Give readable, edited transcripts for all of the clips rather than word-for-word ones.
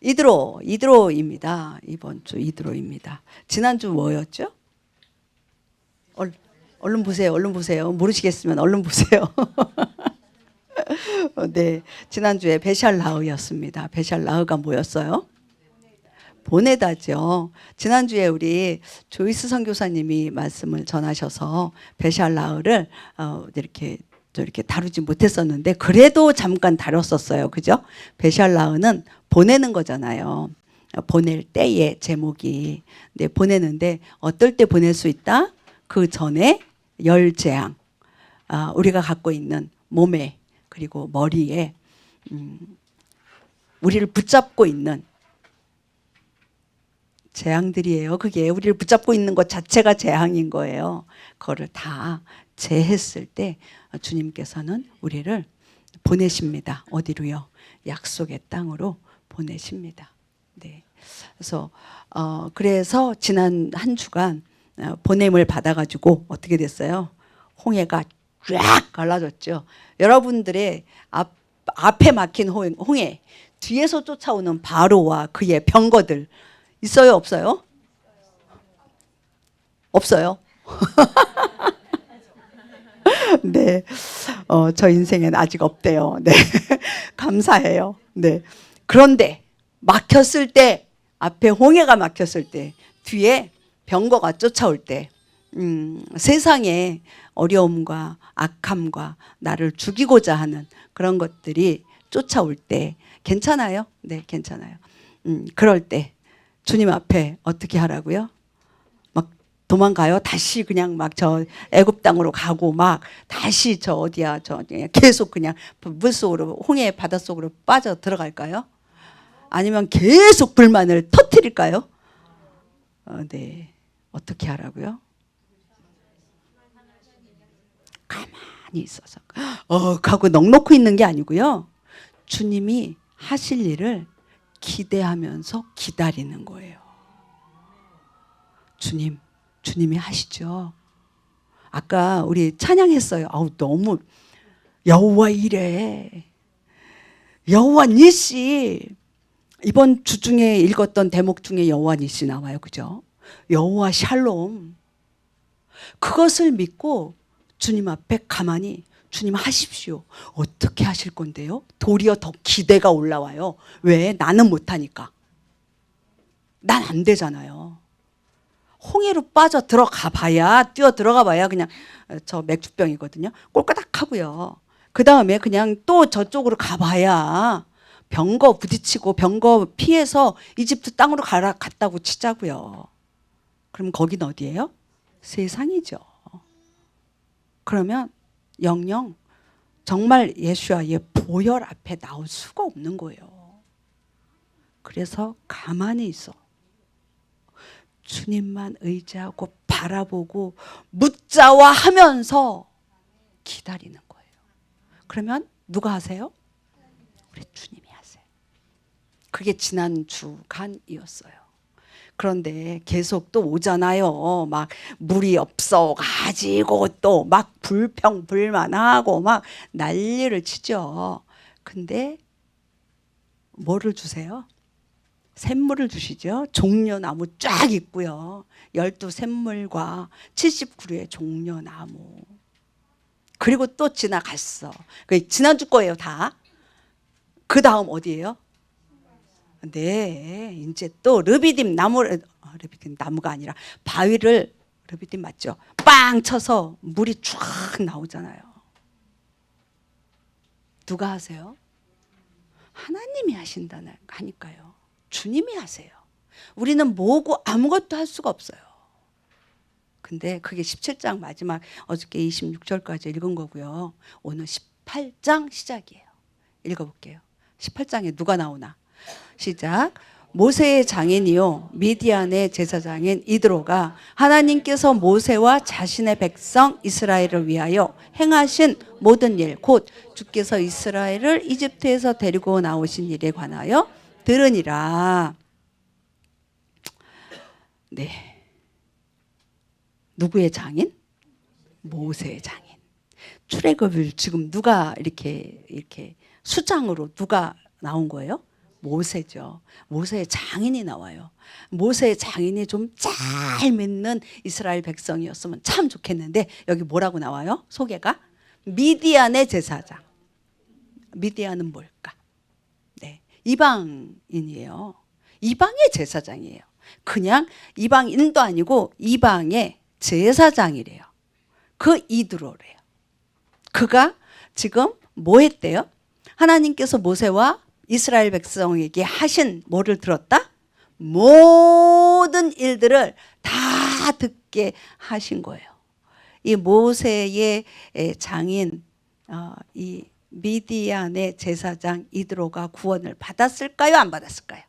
이드로입니다. 이번 주 이드로입니다. 지난주 뭐였죠? 얼른 보세요. 얼른 보세요. 모르시겠으면 얼른 보세요. 네, 지난주에 베샬라흐였습니다. 베샬라흐가 뭐였어요? 보내다죠. 지난주에 우리 조이스 선교사님이 말씀을 전하셔서 베샬라흐를 이렇게 다루지 못했었는데 그래도 잠깐 다뤘었어요. 그죠? 베샬라흐는 보내는 거잖아요. 보낼 때의 제목이. 네, 보내는데 어떨 때 보낼 수 있다? 그 전에 열재앙. 우리가 갖고 있는 몸에 그리고 머리에 우리를 붙잡고 있는 재앙들이에요. 그게 우리를 붙잡고 있는 것 자체가 재앙인 거예요. 그거를 다 제했을 때 주님께서는 우리를 보내십니다. 어디로요? 약속의 땅으로 보내십니다. 네. 그래서 지난 한 주간 보냄을 받아가지고 어떻게 됐어요? 홍해가 쫙 갈라졌죠. 여러분들의 앞에 막힌 홍해, 뒤에서 쫓아오는 바로와 그의 병거들 있어요, 없어요? 없어요. 네, 저 인생엔 아직 없대요. 네, 감사해요. 네, 그런데 막혔을 때, 앞에 홍해가 막혔을 때, 뒤에 병거가 쫓아올 때, 세상의 어려움과 악함과 나를 죽이고자 하는 그런 것들이 쫓아올 때 괜찮아요? 네, 괜찮아요. 그럴 때 주님 앞에 어떻게 하라고요? 막 도망가요? 다시 그냥 막 저 애굽 땅으로 가고 막 다시 저 어디야 저 계속 그냥 물속으로 홍해 바닷속으로 빠져 들어갈까요? 아니면 계속 불만을 터뜨릴까요? 네, 어떻게 하라고요? 가만히 있어서 가고 넋놓고 있는 게 아니고요. 주님이 하실 일을 기대하면서 기다리는 거예요. 주님이 하시죠. 아까 우리 찬양했어요. 너무 여호와 이래. 여호와 니시. 이번 주 중에 읽었던 대목 중에 여호와 니시 나와요. 그죠? 여호와 샬롬. 그것을 믿고 주님 앞에 가만히 주님 하십시오. 어떻게 하실 건데요? 도리어 더 기대가 올라와요. 왜? 나는 못하니까. 난 안 되잖아요. 홍해로 빠져 들어가 봐야, 뛰어 들어가 봐야 그냥 저 맥주병이거든요. 꼴까닥 하고요. 그 다음에 그냥 또 저쪽으로 가봐야 병거 부딪히고 병거 피해서 이집트 땅으로 갔다고 치자고요. 그럼 거긴 어디예요? 세상이죠. 그러면 영영 정말 예수와의 보혈 앞에 나올 수가 없는 거예요. 그래서 가만히 있어. 주님만 의지하고 바라보고 묻자와 하면서 기다리는 거예요. 그러면 누가 하세요? 우리 주님이 하세요. 그게 지난 주간이었어요. 그런데 계속 또 오잖아요. 막 물이 없어 가지고 또 막 불평불만하고 막 난리를 치죠. 근데 뭐를 주세요? 샘물을 주시죠. 종려나무 쫙 있고요. 12샘물과 70그루의 종려나무. 그리고 또 지나갔어. 지난주 거예요, 다. 그 다음 어디예요? 네, 이제 또 르비딤 나무가 아니라 바위를, 르비딤 맞죠? 빵 쳐서 물이 쫙 나오잖아요. 누가 하세요? 하나님이 하니까요. 주님이 하세요. 우리는 뭐고 아무것도 할 수가 없어요. 근데 그게 17장 마지막 어저께 26절까지 읽은 거고요. 오늘 18장 시작이에요. 읽어볼게요. 18장에 누가 나오나? 시작. 모세의 장인이요 미디안의 제사장인 이드로가 하나님께서 모세와 자신의 백성 이스라엘을 위하여 행하신 모든 일, 곧 주께서 이스라엘을 이집트에서 데리고 나오신 일에 관하여 들으니라. 네, 누구의 장인? 모세의 장인. 출애굽을 지금 누가 이렇게 수장으로 누가 나온 거예요? 모세죠. 모세의 장인이 나와요. 모세의 장인이 좀 잘 믿는 이스라엘 백성이었으면 참 좋겠는데 여기 뭐라고 나와요? 소개가 미디안의 제사장. 미디안은 뭘까? 네, 이방인이에요. 이방의 제사장이에요. 그냥 이방인도 아니고 이방의 제사장이래요. 그 이드로래요. 그가 지금 뭐 했대요? 하나님께서 모세와 이스라엘 백성에게 하신 뭐를 들었다? 모든 일들을 다 듣게 하신 거예요. 이 모세의 장인 이 미디안의 제사장 이드로가 구원을 받았을까요? 안 받았을까요?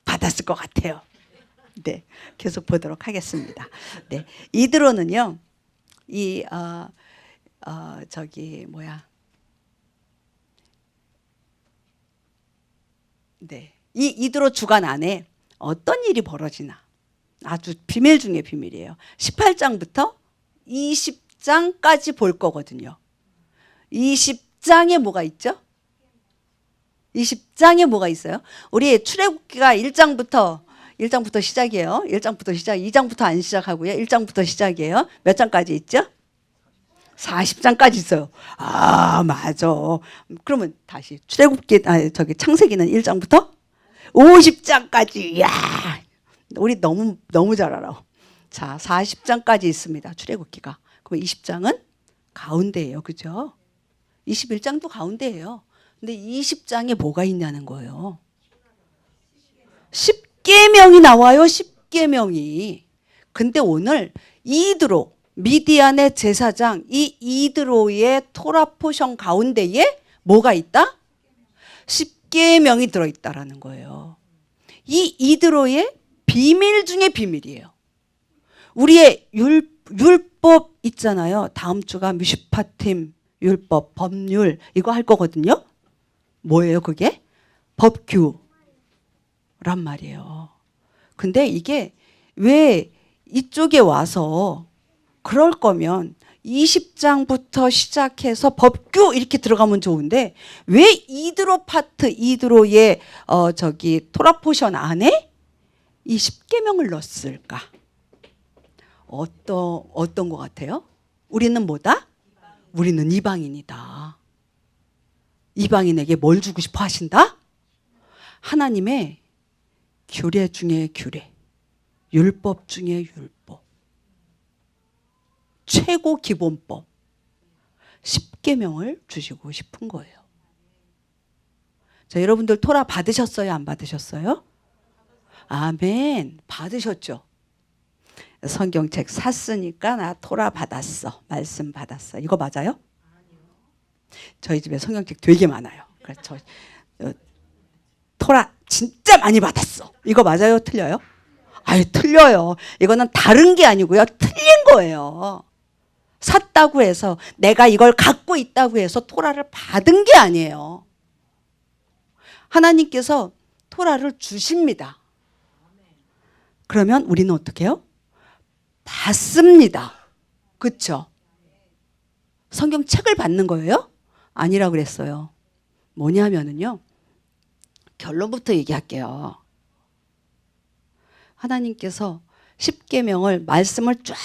받았을 것 같아요. 네, 계속 보도록 하겠습니다. 네, 이드로는요, 이 저기 뭐야? 네, 이 이드로 주간 안에 어떤 일이 벌어지나 아주 비밀 중에 비밀이에요. 18장부터 20장까지 볼 거거든요. 20장에 뭐가 있죠? 20장에 뭐가 있어요? 우리 출애굽기가 1장부터 시작이에요. 1장부터 시작, 2장부터 안 시작하고요. 1장부터 시작이에요. 몇 장까지 있죠? 40장까지 있어요. 아, 맞아. 그러면 다시 출애굽기 저기 창세기는 1장부터 50장까지. 야, 우리 너무 잘 알아. 자, 40장까지 있습니다. 출애굽기가. 그럼 20장은 가운데예요. 그죠? 21장도 가운데예요. 근데 20장에 뭐가 있냐는 거예요. 10계명이 나와요. 10계명이. 근데 오늘 이드로, 미디안의 제사장 이 이드로의 토라 포션 가운데에 뭐가 있다? 10계명이 들어있다라는 거예요. 이 이드로의 비밀 중에 비밀이에요. 우리의 율법 있잖아요. 다음 주가 미슈파팀 율법, 법률 이거 할 거거든요. 뭐예요 그게? 법규란 말이에요. 근데 이게 왜 이쪽에 와서 그럴 거면 20장부터 시작해서 법규 이렇게 들어가면 좋은데 왜 이드로 파트, 이드로의 저기 토라 포션 안에 이 10계명을 넣었을까? 어떤 것 같아요? 우리는 뭐다? 우리는 이방인이다. 이방인에게 뭘 주고 싶어 하신다? 하나님의 규례 중에 규례, 율법 중에 율법, 최고 기본법 10계명을 주시고 싶은 거예요. 자, 여러분들 토라 받으셨어요? 안 받으셨어요? 아멘. 받으셨죠? 성경책 샀으니까 나 토라 받았어. 말씀 받았어. 이거 맞아요? 저희 집에 성경책 되게 많아요. 그래서 저 토라 진짜 많이 받았어. 이거 맞아요? 틀려요? 아유, 틀려요. 이거는 다른 게 아니고요. 틀린 거예요. 샀다고 해서 내가 이걸 갖고 있다고 해서 토라를 받은 게 아니에요. 하나님께서 토라를 주십니다. 그러면 우리는 어떻게 해요? 받습니다. 그렇죠? 성경책을 받는 거예요? 아니라고 그랬어요. 뭐냐면은요. 결론부터 얘기할게요. 하나님께서 10계명을 말씀을 쫙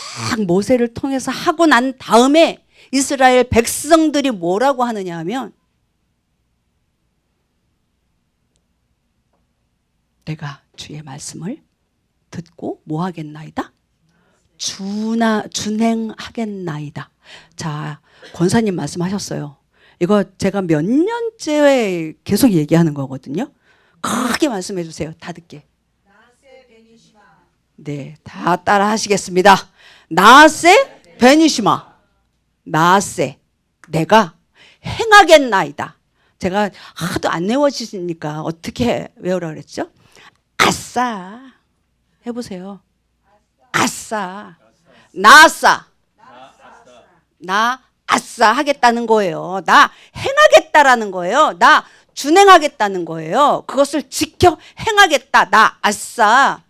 모세를 통해서 하고 난 다음에 이스라엘 백성들이 뭐라고 하느냐 하면 내가 주의 말씀을 듣고 뭐 하겠나이다? 준행하겠나이다. 자, 권사님 말씀하셨어요. 이거 제가 몇 년째 계속 얘기하는 거거든요. 크게 말씀해 주세요. 다 듣게. 네, 다 따라 하시겠습니다. 나세 베니시마. 나세, 내가 행하겠나이다. 제가 하도 안 외워지니까 어떻게 외우라 그랬죠? 아싸. 해보세요. 아싸. 나싸. 나 아싸 하겠다는 거예요. 나 행하겠다라는 거예요. 나 준행하겠다는 거예요. 그것을 지켜 행하겠다. 나 아싸.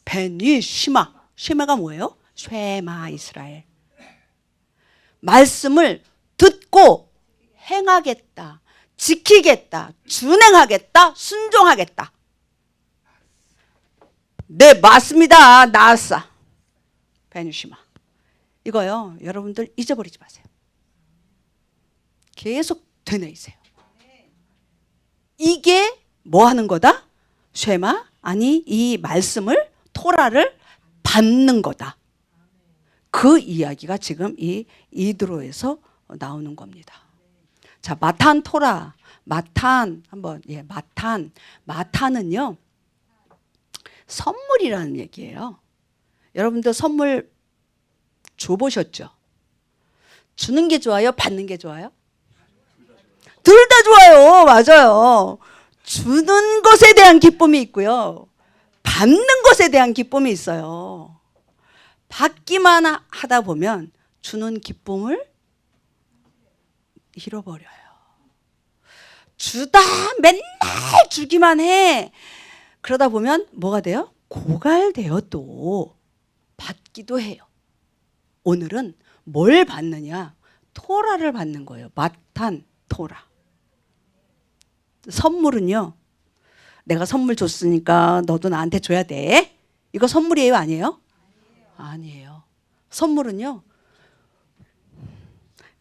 베니 시마. 시마가 뭐예요? 쉐마 이스라엘. 말씀을 듣고 행하겠다. 지키겠다, 준행하겠다, 순종하겠다. 네, 맞습니다. 나았어. 베니시마. 이거요, 여러분들 잊어버리지 마세요. 계속 되뇌이세요. 이게 뭐 하는 거다? 쉐마, 아니 이 말씀을, 토라를 받는 거다. 그 이야기가 지금 이 이드로에서 나오는 겁니다. 자, 마탄 토라. 마탄 한번, 마탄은요 선물이라는 얘기예요. 여러분들 선물 줘보셨죠? 주는 게 좋아요? 받는 게 좋아요? 둘 다 좋아요. 맞아요. 주는 것에 대한 기쁨이 있고요, 받는 것에 대한 기쁨이 있어요. 받기만 하다 보면 주는 기쁨을 잃어버려요. 주다 맨날 주기만 해. 그러다 보면 뭐가 돼요? 고갈돼요. 또 받기도 해요. 오늘은 뭘 받느냐? 토라를 받는 거예요. 마탄 토라. 선물은요, 내가 선물 줬으니까 너도 나한테 줘야 돼. 이거 선물이에요? 아니에요? 아니에요. 선물은요,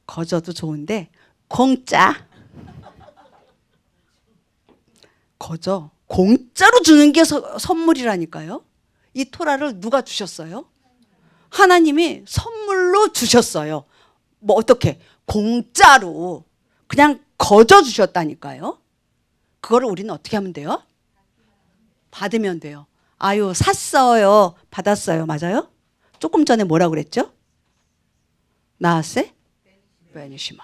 거저도 좋은데 공짜. 거저 공짜로 주는 게 선물이라니까요. 이 토라를 누가 주셨어요? 하나님이 선물로 주셨어요. 뭐 어떻게? 공짜로 그냥 거저 주셨다니까요. 그거를 우리는 어떻게 하면 돼요? 받으면 돼요. 아유, 샀어요, 받았어요. 맞아요? 조금 전에 뭐라고 그랬죠? 나아세? 베니시마.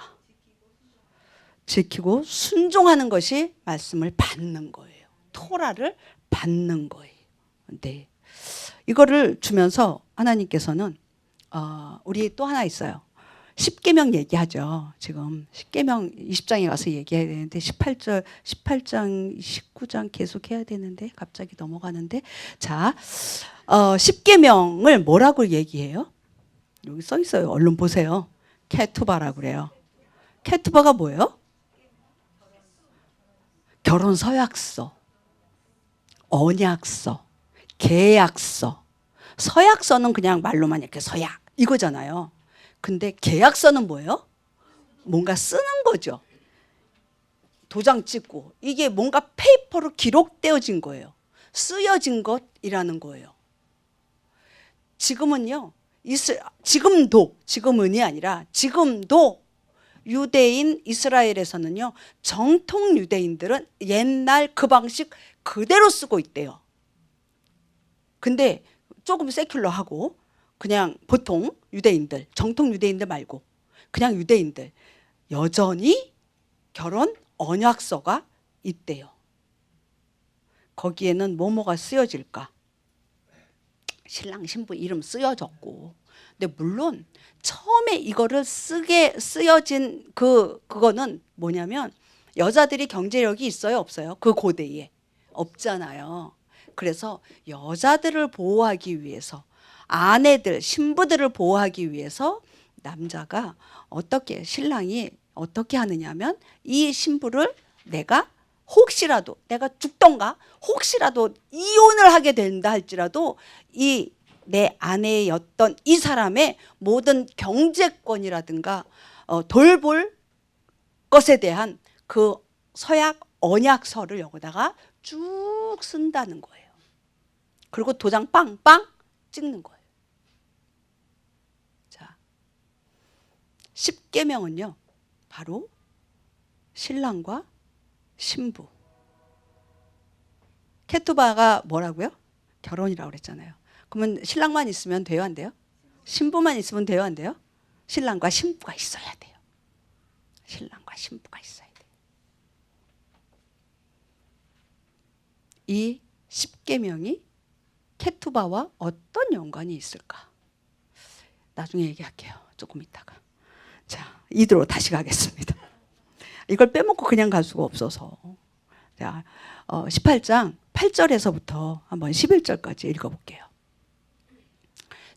지키고 순종하는 것이 말씀을 받는 거예요. 토라를 받는 거예요. 네. 이거를 주면서 하나님께서는 우리 또 하나 있어요. 10계명 얘기하죠. 지금 10계명 20장에 가서 얘기해야 되는데 18장, 19장 계속 해야 되는데 갑자기 넘어가는데, 자, 10계명을 뭐라고 얘기해요? 여기 써 있어요. 얼른 보세요. 케투바라고 그래요. 케투바가 뭐예요? 결혼 서약서, 언약서, 계약서. 서약서는 그냥 말로만 이렇게 서약 이거잖아요. 근데 계약서는 뭐예요? 뭔가 쓰는 거죠. 도장 찍고 이게 뭔가 페이퍼로 기록되어진 거예요. 쓰여진 것이라는 거예요. 지금은요, 지금은이 아니라 지금도 유대인 이스라엘에서는요, 정통 유대인들은 옛날 그 방식 그대로 쓰고 있대요. 근데 조금 세큘러하고 그냥 보통 유대인들, 정통 유대인들 말고 그냥 유대인들 여전히 결혼 언약서가 있대요. 거기에는 뭐뭐가 쓰여질까? 신랑 신부 이름 쓰여졌고, 근데 물론 처음에 이거를 쓰여진 그거는 뭐냐면 여자들이 경제력이 있어요, 없어요? 그 고대에 없잖아요. 그래서 여자들을 보호하기 위해서, 아내들, 신부들을 보호하기 위해서 남자가 어떻게, 신랑이 어떻게 하느냐면 이 신부를 혹시라도 내가 죽던가 혹시라도 이혼을 하게 된다 할지라도 이 내 아내였던 이 사람의 모든 경제권이라든가 돌볼 것에 대한 그 서약 언약서를 여기다가 쭉 쓴다는 거예요. 그리고 도장 빵빵 찍는 거예요. 자, 10계명은요 바로 신랑과 신부. 케투바가 뭐라고요? 결혼이라고 그랬잖아요. 그러면 신랑만 있으면 돼요, 안 돼요? 신부만 있으면 돼요, 안 돼요? 신랑과 신부가 있어야 돼요. 신랑과 신부가 있어야 돼요. 이 10계명이 케투바와 어떤 연관이 있을까? 나중에 얘기할게요. 조금 있다가. 자, 이대로 다시 가겠습니다. 이걸 빼먹고 그냥 갈 수가 없어서. 자, 18장 8절에서부터 한번 11절까지 읽어볼게요.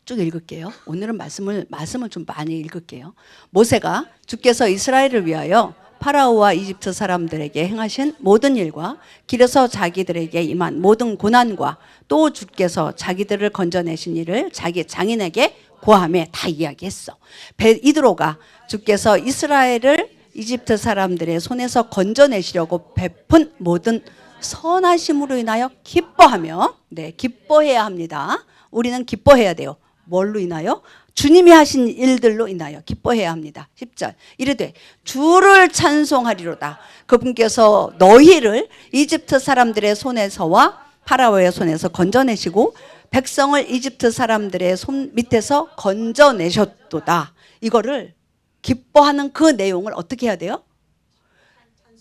쭉 읽을게요. 오늘은 말씀을 좀 많이 읽을게요. 모세가 주께서 이스라엘을 위하여 파라오와 이집트 사람들에게 행하신 모든 일과 길에서 자기들에게 임한 모든 고난과 또 주께서 자기들을 건져내신 일을 자기 장인에게 고하며 다 이야기했어. 이드로가 주께서 이스라엘을 이집트 사람들의 손에서 건져내시려고 베푼 모든 선하심으로 인하여 기뻐하며, 네, 기뻐해야 합니다. 우리는 기뻐해야 돼요. 뭘로 인하여? 주님이 하신 일들로 인하여 기뻐해야 합니다. 10절 이르되 주를 찬송하리로다. 그분께서 너희를 이집트 사람들의 손에서와 파라오의 손에서 건져내시고 백성을 이집트 사람들의 손 밑에서 건져내셨도다. 이거를 기뻐하는 그 내용을 어떻게 해야 돼요?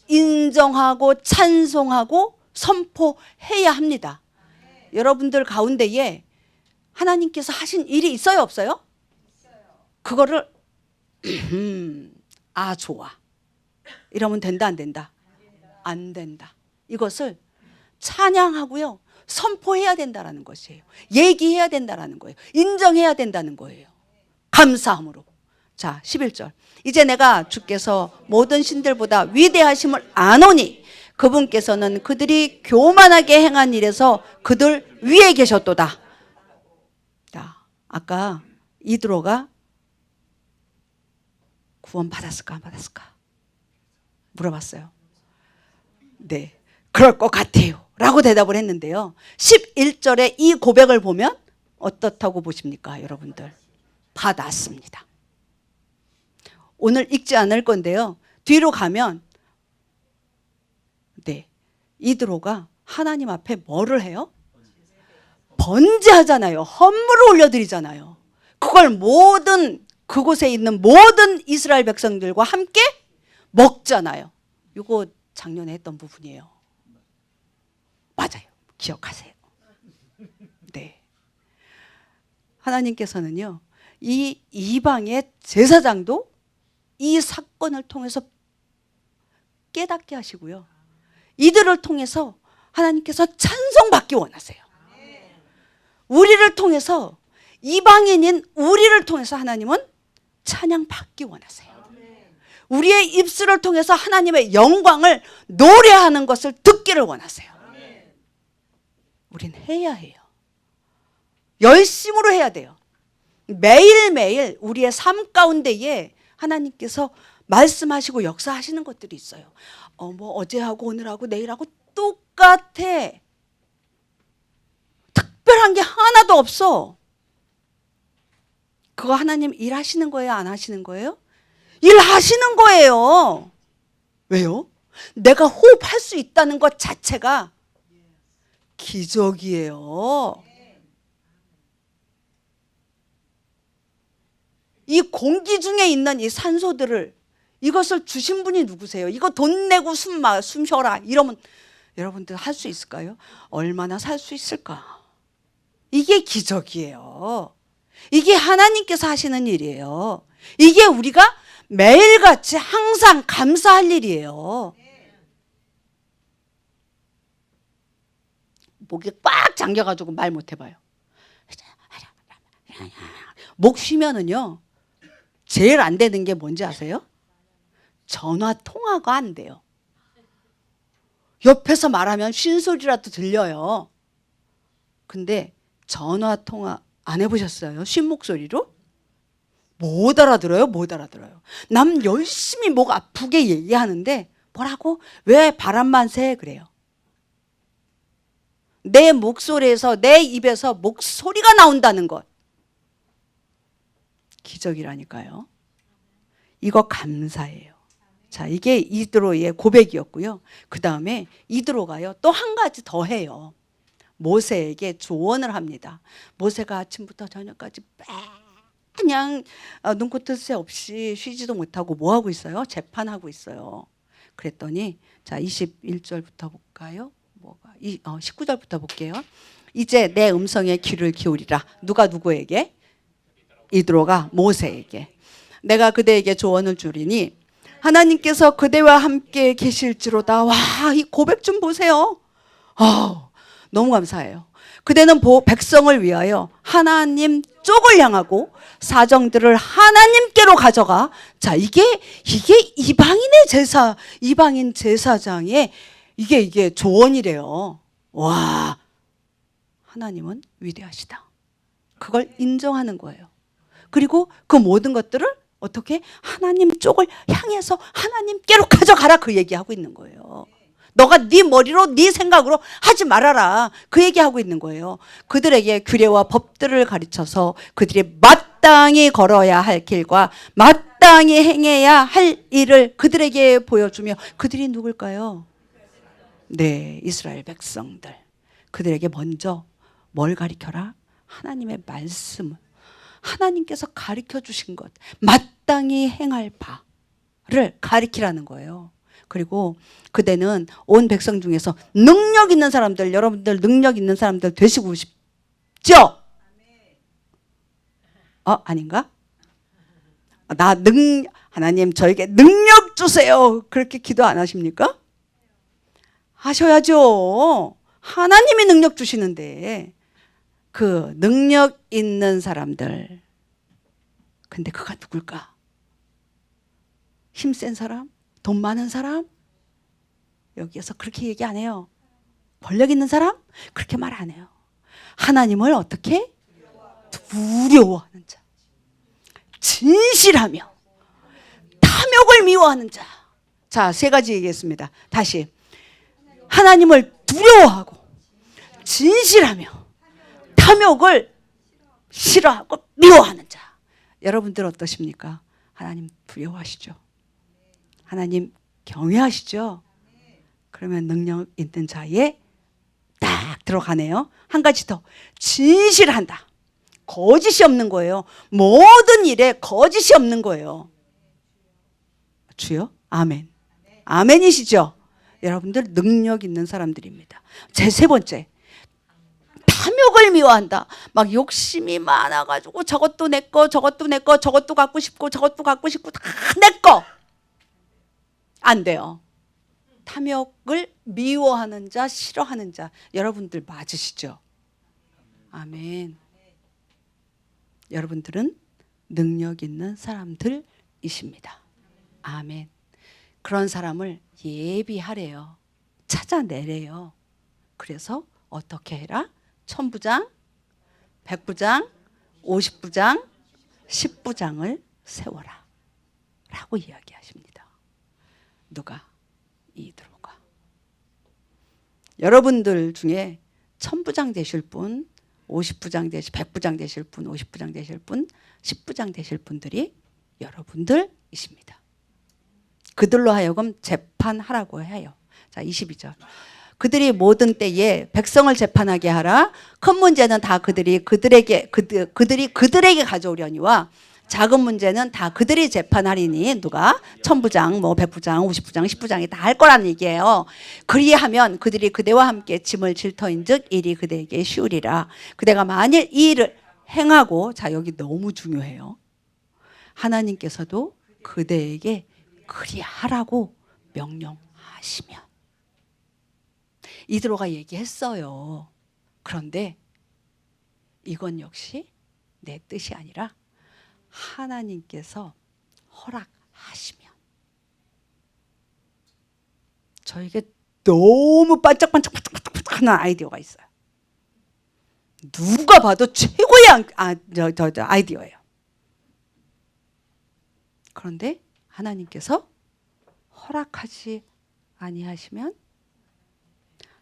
인정하고 찬송하고 선포해야 합니다. 여러분들 가운데에 하나님께서 하신 일이 있어요, 없어요? 그거를 아 좋아 이러면 된다, 안 된다? 안 된다. 이것을 찬양하고요, 선포해야 된다라는 것이에요. 얘기해야 된다라는 거예요. 인정해야 된다는 거예요. 감사함으로. 자, 11절 이제 내가 주께서 모든 신들보다 위대하심을 아노니 그분께서는 그들이 교만하게 행한 일에서 그들 위에 계셨도다. 자, 아까 이드로가 구원 받았을까 안 받았을까 물어봤어요. 네, 그럴 것 같아요 라고 대답을 했는데요, 11절에 이 고백을 보면 어떻다고 보십니까 여러분들? 받았습니다. 오늘 읽지 않을 건데요, 뒤로 가면 네, 이드로가 하나님 앞에 뭐를 해요? 번제하잖아요. 헌물을 올려드리잖아요. 그걸 모든 그곳에 있는 모든 이스라엘 백성들과 함께 먹잖아요. 이거 작년에 했던 부분이에요. 맞아요. 기억하세요. 네. 하나님께서는요, 이 이방의 제사장도 이 사건을 통해서 깨닫게 하시고요, 이들을 통해서 하나님께서 찬송받기 원하세요. 우리를 통해서, 이방인인 우리를 통해서 하나님은 찬양받기 원하세요. 우리의 입술을 통해서 하나님의 영광을 노래하는 것을 듣기를 원하세요. 우린 해야 해요. 열심으로 해야 돼요. 매일매일 우리의 삶 가운데에 하나님께서 말씀하시고 역사하시는 것들이 있어요. 뭐 어제하고 오늘하고 내일하고 똑같아. 특별한 게 하나도 없어. 그거 하나님 일하시는 거예요, 안 하시는 거예요? 일하시는 거예요. 왜요? 내가 호흡할 수 있다는 것 자체가 기적이에요. 이 공기 중에 있는 이 산소들을, 이것을 주신 분이 누구세요? 이거 돈 내고 숨 쉬어라 이러면 여러분들 할 수 있을까요? 얼마나 살 수 있을까? 이게 기적이에요. 이게 하나님께서 하시는 일이에요. 이게 우리가 매일같이 항상 감사할 일이에요. 목이 꽉 잠겨가지고 말 못해봐요. 목 쉬면은요, 제일 안 되는 게 뭔지 아세요? 전화 통화가 안 돼요. 옆에서 말하면 쉰 소리라도 들려요. 근데 전화 통화 안 해보셨어요? 쉰 목소리로? 못 알아들어요? 못 알아들어요. 남 열심히 목 아프게 얘기하는데 뭐라고? 왜 바람만 새? 그래요. 내 목소리에서, 내 입에서 목소리가 나온다는 것, 기적이라니까요. 이거 감사해요. 자, 이게 이드로의 고백이었고요. 그 다음에 이드로가요, 또 한 가지 더 해요. 모세에게 조언을 합니다. 모세가 아침부터 저녁까지 그냥 눈코뜰 새 없이 쉬지도 못하고 뭐 하고 있어요? 재판하고 있어요. 그랬더니 자, 21절부터 볼까요? 19절부터 볼게요. 이제 내 음성에 귀를 기울이라. 누가 누구에게? 이드로가 모세에게. 내가 그대에게 조언을 주리니 하나님께서 그대와 함께 계실지로다. 와, 이 고백 좀 보세요. 너무 감사해요. 그대는 백성을 위하여 하나님 쪽을 향하고 사정들을 하나님께로 가져가. 자, 이게 이방인의 제사, 이방인 제사장의 이게 조언이래요. 와, 하나님은 위대하시다. 그걸 인정하는 거예요. 그리고 그 모든 것들을 어떻게 하나님 쪽을 향해서 하나님께로 가져가라, 그 얘기하고 있는 거예요. 너가 네 머리로 네 생각으로 하지 말아라, 그 얘기하고 있는 거예요. 그들에게 규례와 법들을 가르쳐서 그들이 마땅히 걸어야 할 길과 마땅히 행해야 할 일을 그들에게 보여주며, 그들이 누굴까요? 네, 이스라엘 백성들. 그들에게 먼저 뭘 가르쳐라? 하나님의 말씀을, 하나님께서 가르쳐 주신 것, 마땅히 행할 바를 가르치라는 거예요. 그리고 그대는 온 백성 중에서 능력 있는 사람들, 여러분들 능력 있는 사람들 되시고 싶죠? 아닌가? 하나님 저에게 능력 주세요, 그렇게 기도 안 하십니까? 하셔야죠. 하나님이 능력 주시는데. 그 능력 있는 사람들, 근데 그가 누굴까? 힘센 사람? 돈 많은 사람? 여기에서 그렇게 얘기 안 해요. 권력 있는 사람? 그렇게 말 안 해요. 하나님을 어떻게? 두려워하는 자, 진실하며 탐욕을 미워하는 자. 자, 세 가지 얘기했습니다. 다시. 하나님을 두려워하고 진실하며 탐욕을 싫어하고 미워하는 자. 여러분들 어떠십니까? 하나님 두려워하시죠? 하나님 경외하시죠? 그러면 능력 있는 자에 딱 들어가네요. 한 가지 더. 진실한다. 거짓이 없는 거예요. 모든 일에 거짓이 없는 거예요. 주여? 아멘. 아멘이시죠? 여러분들 능력 있는 사람들입니다. 제 세 번째. 탐욕을 미워한다. 막 욕심이 많아가지고 저것도 내 거, 저것도 내 거, 저것도 갖고 싶고, 저것도 갖고 싶고, 다 내 거. 안 돼요. 탐욕을 미워하는 자, 싫어하는 자. 여러분들 맞으시죠? 아멘. 여러분들은 능력 있는 사람들이십니다. 아멘. 그런 사람을 예비하래요. 찾아내래요. 그래서 어떻게 해라? 1000부장, 100부장, 50부장, 10부장을 세워라 라고 이야기하십니다. 누가? 이드로가. 여러분들 중에 1000부장 되실 분, 50부장 되실, 100부장 되실 분, 50부장 되실 분, 10부장 되실 분들이 여러분들이십니다. 그들로 하여금 재판하라고 해요. 자, 22절. 그들이 모든 때에 백성을 재판하게 하라. 큰 문제는 다 그들이 그들에게 가져오려니와 작은 문제는 다 그들이 재판하리니. 누가? 1000부장, 뭐 100부장, 50부장, 10부장이 다 할 거라는 얘기예요. 그리하면 그들이 그대와 함께 짐을 질 터인즉 일이 그대에게 쉬우리라. 그대가 만일 이 일을 행하고, 자, 여기 너무 중요해요. 하나님께서도 그대에게 그리하라고 명령하시면. 이드로가 얘기했어요. 그런데 이건 역시 내 뜻이 아니라 하나님께서 허락하시면. 저에게 너무 반짝반짝하는 아이디어가 있어요. 누가 봐도 최고의 아이디어예요. 그런데 하나님께서 허락하지 아니하시면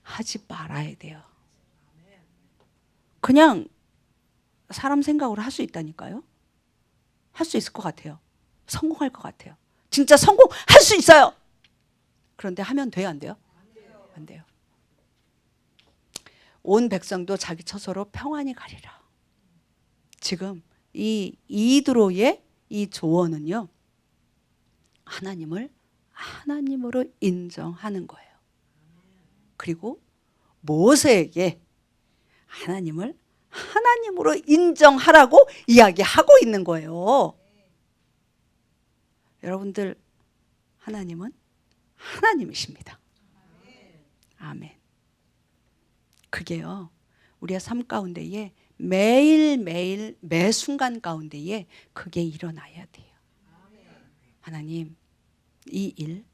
하지 말아야 돼요. 그냥 사람 생각으로 할 수 있다니까요. 할 수 있을 것 같아요. 성공할 것 같아요. 진짜 성공할 수 있어요. 그런데 하면 돼요, 안 돼요? 안 돼요. 온 백성도 자기 처소로 평안히 가리라. 지금 이 이드로의 이 조언은요, 하나님을 하나님으로 인정하는 거예요. 그리고 모세에게 하나님을 하나님으로 인정하라고 이야기하고 있는 거예요. 여러분들, 하나님은 하나님이십니다. 아멘. 그게요, 우리의 삶 가운데에 매일매일 매 순간 가운데에 그게 일어나야 돼요. 하나님, 이 일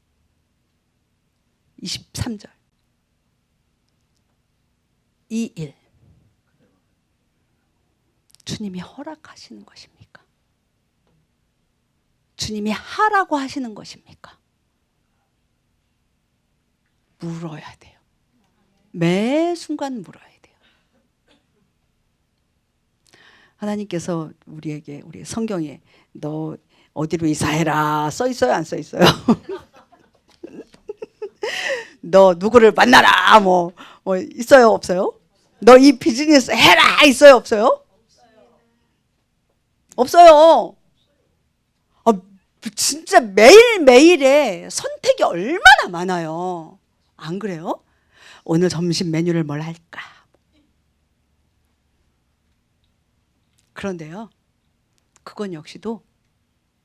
23절. 2일. 주님이 허락하시는 것입니까? 주님이 하라고 하시는 것입니까? 물어야 돼요. 매 순간 물어야 돼요. 하나님께서 우리에게, 우리 성경에 너 어디로 이사해라 써 있어요, 안 써 있어요? 너 누구를 만나라 뭐 있어요, 없어요? 너 이 비즈니스 해라 있어요, 없어요? 없어요. 진짜 매일매일의 선택이 얼마나 많아요. 안 그래요? 오늘 점심 메뉴를 뭘 할까? 그런데요, 그건 역시도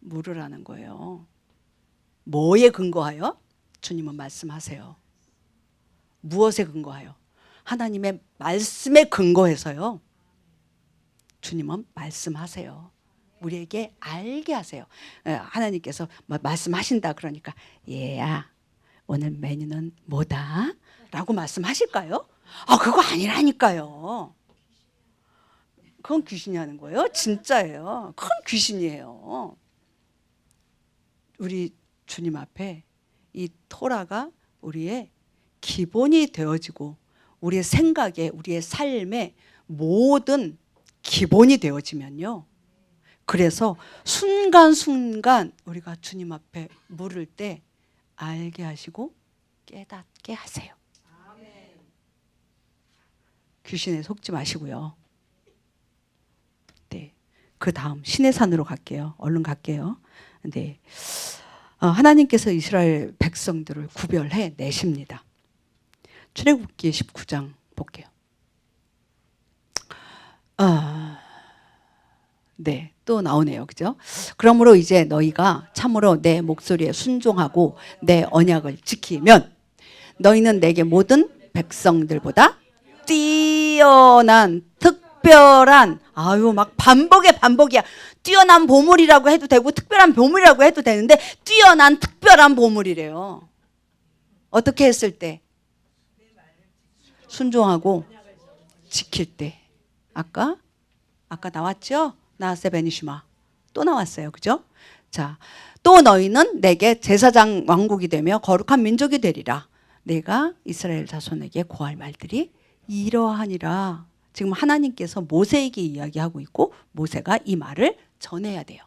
물으라는 거예요. 뭐에 근거하여? 주님은 말씀하세요. 무엇에 근거하여? 하나님의 말씀에 근거해서요. 주님은 말씀하세요. 우리에게 알게 하세요. 하나님께서 말씀하신다 그러니까 얘야 오늘 메뉴는 뭐다? 라고 말씀하실까요? 그거 아니라니까요. 그건 귀신이 하는 거예요. 진짜예요. 큰 귀신이에요. 우리 주님 앞에 이 토라가 우리의 기본이 되어지고 우리의 생각에 우리의 삶에 모든 기본이 되어지면요. 그래서 순간순간 우리가 주님 앞에 물을 때 알게 하시고 깨닫게 하세요. 귀신에 속지 마시고요. 네, 그 다음 시내산으로 갈게요. 얼른 갈게요. 네, 하나님께서 이스라엘 백성들을 구별해 내십니다. 출애굽기 19장 볼게요. 네, 또 나오네요. 그죠? 그러므로 이제 너희가 참으로 내 목소리에 순종하고 내 언약을 지키면 너희는 내게 모든 백성들보다 뛰어난 특별한 막 반복이야. 뛰어난 보물이라고 해도 되고 특별한 보물이라고 해도 되는데 뛰어난 특별한 보물이래요. 어떻게 했을 때? 순종하고 지킬 때. 아까 나왔죠? 나세 베니시마 또 나왔어요. 그죠? 자, 또 너희는 내게 제사장 왕국이 되며 거룩한 민족이 되리라. 내가 이스라엘 자손에게 고할 말들이 이러하니라. 지금 하나님께서 모세에게 이야기하고 있고 모세가 이 말을 전해야 돼요.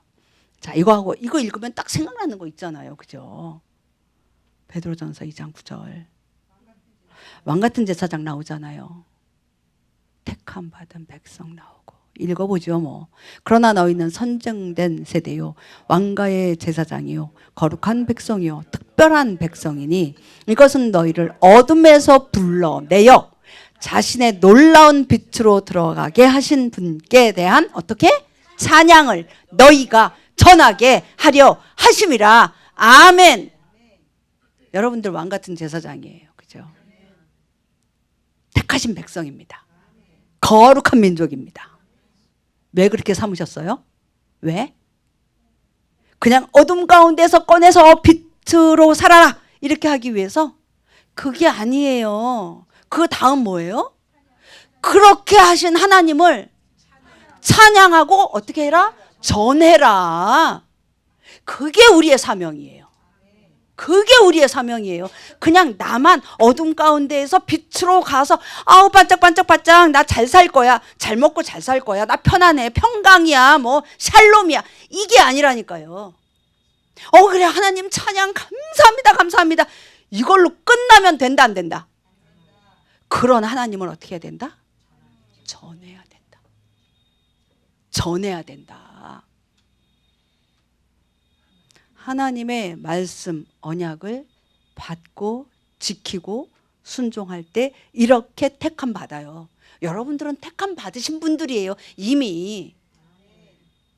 자, 이거 읽으면 딱 생각나는 거 있잖아요. 그죠? 베드로전서 2장 9절. 왕 같은 제사장 나오잖아요. 택함 받은 백성 나오고. 읽어보죠 뭐. 그러나 너희는 선정된 세대요 왕가의 제사장이요 거룩한 백성이요 특별한 백성이니 이것은 너희를 어둠에서 불러내어 자신의 놀라운 빛으로 들어가게 하신 분께 대한 어떻게? 찬양을 너희가 전하게 하려 하심이라. 아멘. 여러분들 왕 같은 제사장이에요. 그죠? 택하신 백성입니다. 거룩한 민족입니다. 왜 그렇게 삼으셨어요? 왜? 그냥 어둠 가운데서 꺼내서 빛으로 살아라 이렇게 하기 위해서? 그게 아니에요. 그 다음 뭐예요? 그렇게 하신 하나님을 찬양하고 어떻게 해라? 전해라. 그게 우리의 사명이에요. 그게 우리의 사명이에요. 그냥 나만 어둠 가운데에서 빛으로 가서 반짝반짝반짝 나 잘 살 거야. 잘 먹고 잘 살 거야. 나 편안해. 평강이야. 뭐 샬롬이야. 이게 아니라니까요. 그래 하나님 찬양 감사합니다. 감사합니다. 이걸로 끝나면 된다 안 된다? 그런 하나님을 어떻게 해야 된다? 전해야 된다. 전해야 된다. 하나님의 말씀, 언약을 받고 지키고 순종할 때 이렇게 택함 받아요. 여러분들은 택함 받으신 분들이에요. 이미.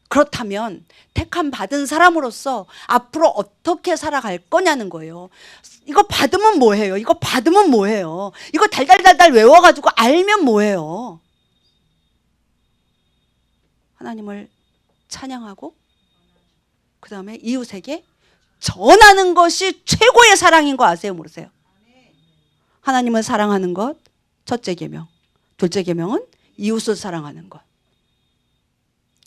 그렇다면 택함 받은 사람으로서 앞으로 어떻게 살아갈 거냐는 거예요. 이거 받으면 뭐해요? 이거 받으면 뭐해요? 이거 달달달달 외워가지고 알면 뭐해요? 하나님을 찬양하고 그 다음에 이웃에게 전하는 것이 최고의 사랑인 거 아세요? 모르세요? 하나님을 사랑하는 것 첫째 계명. 둘째 계명은 이웃을 사랑하는 것.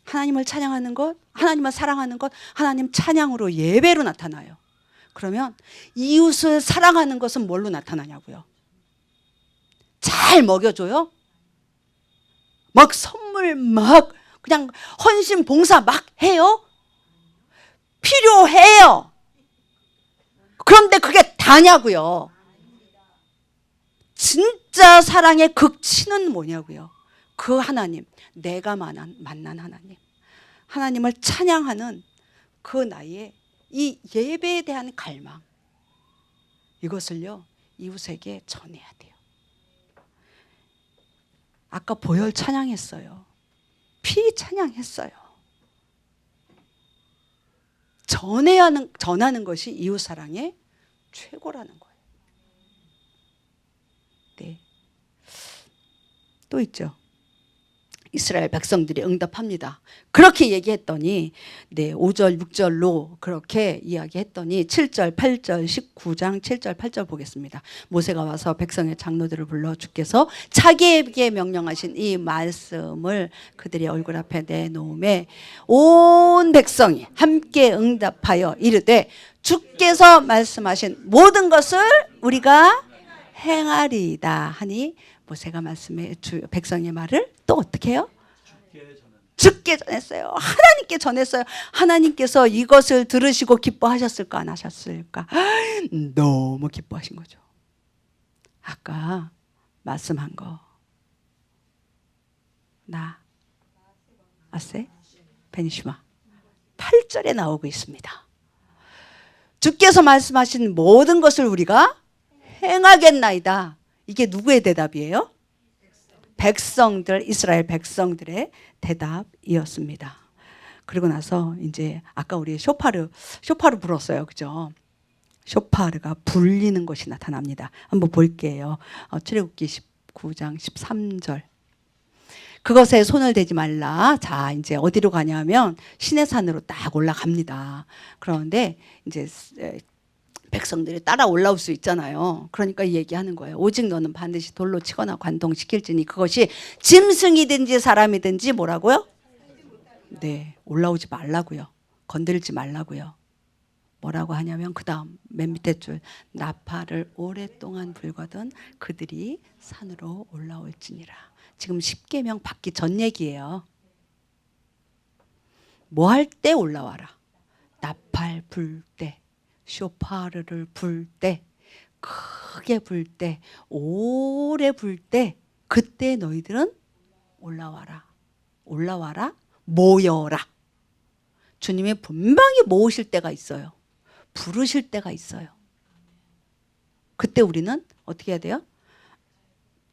하나님을 찬양하는 것, 하나님을 사랑하는 것, 하나님 찬양으로 예배로 나타나요. 그러면 이웃을 사랑하는 것은 뭘로 나타나냐고요? 잘 먹여줘요? 막 선물 막 그냥 헌신 봉사 막 해요? 필요해요. 그런데 그게 다냐고요? 진짜 사랑의 극치는 뭐냐고요? 그 하나님, 내가 만난 하나님, 하나님을 찬양하는 그 나의 이 예배에 대한 갈망, 이것을요 이웃에게 전해야 돼요. 아까 보혈 찬양했어요. 피 찬양했어요. 전하는 것이 이웃사랑의 최고라는 거예요. 네. 또 있죠. 이스라엘 백성들이 응답합니다. 그렇게 얘기했더니 5절 6절로 그렇게 이야기했더니 7절 8절 19장 7절 8절 보겠습니다. 모세가 와서 백성의 장로들을 불러 주께서 자기에게 명령하신 이 말씀을 그들의 얼굴 앞에 내놓음에 온 백성이 함께 응답하여 이르되 주께서 말씀하신 모든 것을 우리가 행하리이다 하니 모세가 말씀해 백성의 말을 또 어떻게 해요? 주께 전했어요. 하나님께 전했어요. 하나님께서 이것을 들으시고 기뻐하셨을까 안 하셨을까? 너무 기뻐하신 거죠. 아까 말씀한 거. 아세 베니시마 8절에 나오고 있습니다. 주께서 말씀하신 모든 것을 우리가 행하겠나이다. 이게 누구의 대답이에요? 백성들, 이스라엘 백성들의 대답이었습니다. 그리고 나서 이제 아까 우리 쇼파르 불었어요. 그죠? 쇼파르가 불리는 것이 나타납니다. 한번 볼게요. 출애굽기 19장 13절. 그것에 손을 대지 말라. 자, 이제 어디로 가냐면 시내산으로 딱 올라갑니다. 그런데 이제 백성들이 따라 올라올 수 있잖아요. 그러니까 얘기하는 거예요. 오직 너는 반드시 돌로 치거나 관통시킬지니 그것이 짐승이든지 사람이든지 뭐라고요? 네, 올라오지 말라고요. 건들지 말라고요. 뭐라고 하냐면 그 다음 맨 밑에 줄 나팔을 오랫동안 불거든 그들이 산으로 올라올지니라. 지금 10계명 받기 전 얘기예요. 뭐 할 때 올라와라? 나팔 불 때. 쇼파르를 불 때, 크게 불 때, 오래 불 때, 그때 너희들은 올라와라. 올라와라. 모여라. 주님이 분명히 모으실 때가 있어요. 부르실 때가 있어요. 그때 우리는 어떻게 해야 돼요?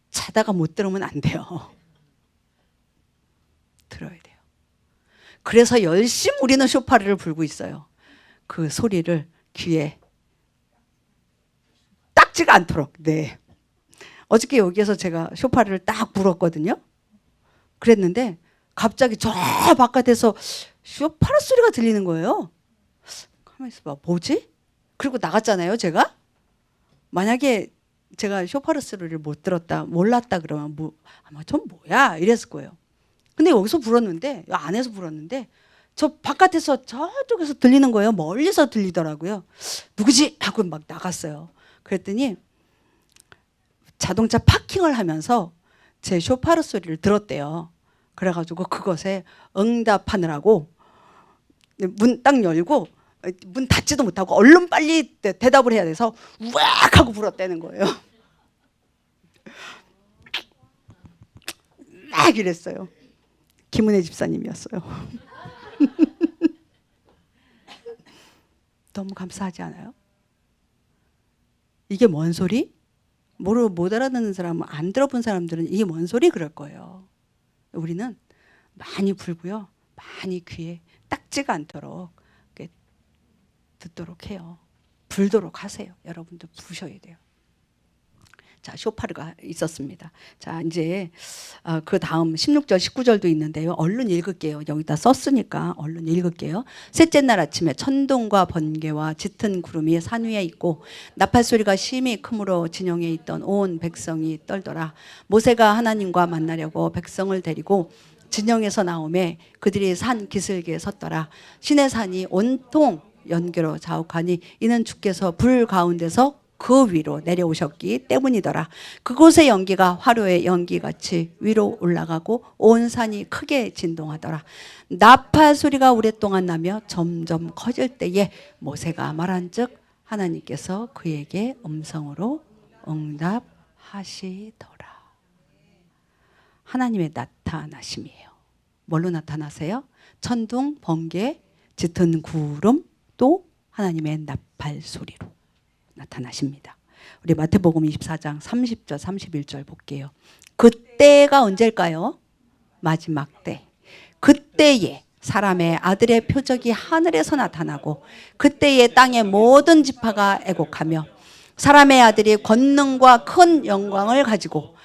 자다가 못 들으면 안 돼요. 들어야 돼요. 그래서 열심히 우리는 쇼파르를 불고 있어요. 그 소리를 귀에 닦지가 않도록. 네. 어저께 여기에서 제가 쇼파를 딱 불었거든요. 그랬는데 갑자기 저 바깥에서 쇼파르 소리가 들리는 거예요. 가만히 있어봐. 뭐지? 그리고 나갔잖아요, 제가. 만약에 제가 쇼파르 소리를 못 들었다, 몰랐다 그러면 아마 전 뭐야? 이랬을 거예요. 근데 여기서 불었는데, 안에서 불었는데 저 바깥에서 저쪽에서 들리는 거예요. 멀리서 들리더라고요. 누구지? 하고 막 나갔어요. 그랬더니 자동차 파킹을 하면서 제 쇼파르 소리를 들었대요. 그래가지고 그것에 응답하느라고 문 딱 열고 문 닫지도 못하고 얼른 빨리 대답을 해야 돼서 우악 하고 불었다는 거예요. 막 이랬어요. 김은혜 집사님이었어요. 너무 감사하지 않아요? 이게 뭔 소리? 못 알아듣는 사람은, 안 들어본 사람들은 이게 뭔 소리 그럴 거예요. 우리는 많이 불고요. 많이 귀에 닦지가 않도록 듣도록 해요. 불도록 하세요. 여러분도 부셔야 돼요. 자, 쇼파르가 있었습니다. 자, 이제 그 다음 16절, 19절도 있는데요. 얼른 읽을게요. 여기다 썼으니까 얼른 읽을게요. 셋째 날 아침에 천둥과 번개와 짙은 구름이 산 위에 있고 나팔 소리가 심히 크므로 진영에 있던 온 백성이 떨더라. 모세가 하나님과 만나려고 백성을 데리고 진영에서 나오매 그들이 산 기슭에 섰더라. 시내산이 온통 연기로 자욱하니 이는 주께서 불 가운데서 그 위로 내려오셨기 때문이더라. 그곳의 연기가 화로의 연기같이 위로 올라가고 온 산이 크게 진동하더라. 나팔 소리가 오랫동안 나며 점점 커질 때에 모세가 말한즉 하나님께서 그에게 음성으로 응답하시더라. 하나님의 나타나심이에요. 뭘로 나타나세요? 천둥, 번개, 짙은 구름, 또 하나님의 나팔 소리로 나타나십니다. 우리 마태복음 24장 30절 31절 볼게요. 그때가 언제일까요? 마지막 때. 그때에 사람의 아들의 표적이 하늘에서 나타나고 그때에 땅의 모든 지파가 애곡하며 사람의 아들이 권능과 큰 영광을 가지고